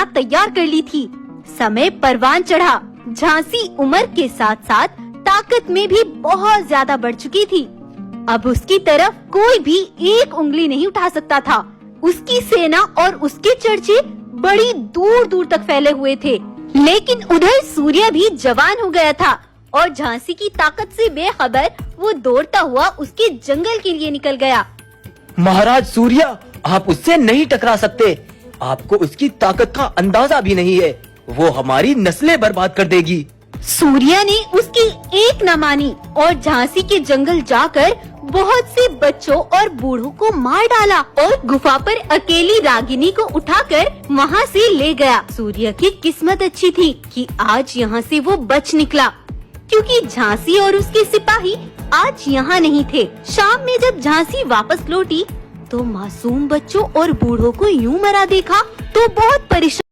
सेना तैयार कर ली थी। समय परवान चढ़ा। झांसी उम्र के साथ साथ ताकत में भी बहुत ज्यादा बढ़ चुकी थी। अब उसकी तरफ कोई भी एक उंगली नहीं उठा सकता था। उसकी सेना और उसके चर्चे बड़ी दूर दूर तक फैले हुए थे। लेकिन उधर सूर्य भी जवान हो गया था और झांसी की ताकत से बेखबर वो दौड़ता हुआ उसके जंगल के लिए निकल गया। महाराज सूर्य, आप उससे नहीं टकरा सकते। आपको उसकी ताकत का अंदाजा भी नहीं है। वो हमारी नस्लें बर्बाद कर देगी। सूर्य ने उसकी एक न मानी और झांसी के जंगल जाकर बहुत से बच्चों और बूढ़ों को मार डाला और गुफा पर अकेली रागिनी को उठाकर वहाँ से ले गया। सूर्य की किस्मत अच्छी थी कि आज यहाँ से वो बच निकला, क्योंकि झांसी और उसके सिपाही आज यहाँ नहीं थे। शाम में जब झांसी वापस लौटी तो मासूम बच्चों और बूढ़ों को यूं मरा देखा तो बहुत परेशान